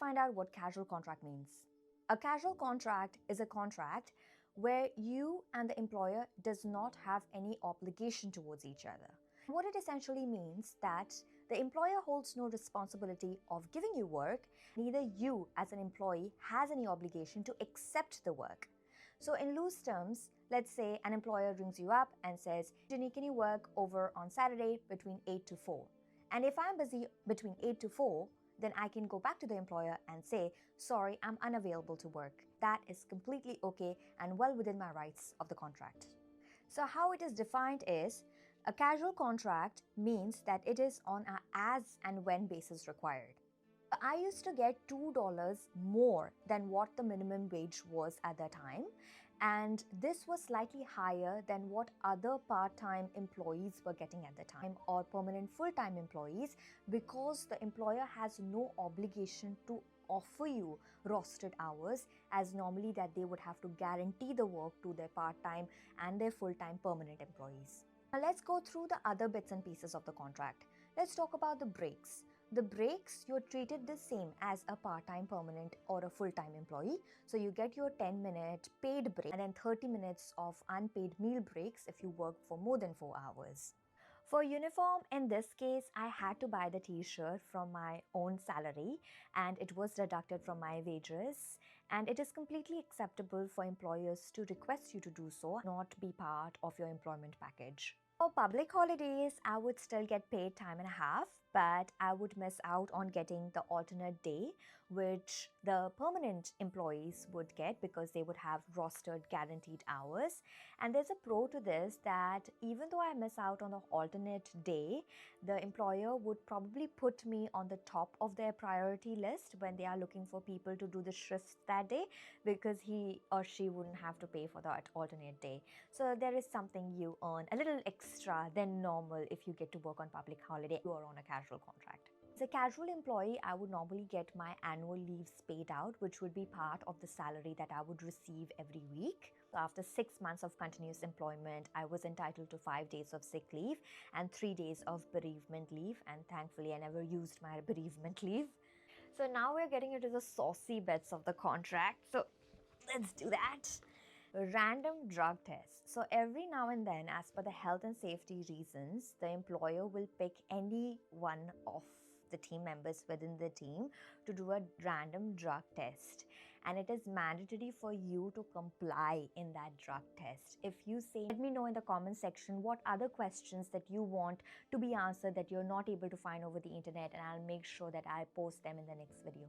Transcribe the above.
find out what casual contract means. A casual contract is a contract where you and the employer does not have any obligation towards each other. What it essentially means that the employer holds no responsibility of giving you work, neither you as an employee has any obligation to accept the work. So in loose terms, let's say an employer rings you up and says, Jenny, can you work over on Saturday between 8 to 4? And if I'm busy between 8 to 4, then I can go back to the employer and say, sorry, I'm unavailable to work. That is completely okay and well within my rights of the contract. So how it is defined is, a casual contract means that it is on an as and when basis required. I used to get $2 more than what the minimum wage was at that time, and this was slightly higher than what other part-time employees were getting at the time or permanent full-time employees, because the employer has no obligation to offer you rostered hours, as normally that they would have to guarantee the work to their part-time and their full-time permanent employees. Now let's go through the other bits and pieces of the contract. Let's talk about the breaks. The breaks, you're treated the same as a part-time permanent or a full-time employee. So you get your 10-minute paid break and then 30 minutes of unpaid meal breaks if you work for more than 4 hours. For uniform, in this case, I had to buy the t-shirt from my own salary and it was deducted from my wages, and it is completely acceptable for employers to request you to do so, not be part of your employment package. For public holidays, I would still get paid time and a half, but I would miss out on getting the alternate day, which the permanent employees would get because they would have rostered guaranteed hours. And there's a pro to this, that even though I miss out on the alternate day, the employer would probably put me on the top of their priority list when they are looking for people to do the shifts that day, because he or she wouldn't have to pay for that alternate day. So there is something you earn a little extra than normal if you get to work on public holiday or on a casual contract. As a casual employee, I would normally get my annual leaves paid out, which would be part of the salary that I would receive every week. So after 6 months of continuous employment, I was entitled to 5 days of sick leave and 3 days of bereavement leave, and thankfully I never used my bereavement leave. So now we're getting into the saucy bits of the contract. So let's do that. Random drug tests. So every now and then, as per the health and safety reasons, the employer will pick any one of the team members within the team to do a random drug test, and it is mandatory for you to comply in that drug test. If you say, let me know in the comment section what other questions that you want to be answered that you're not able to find over the internet, and I'll make sure that I post them in the next video.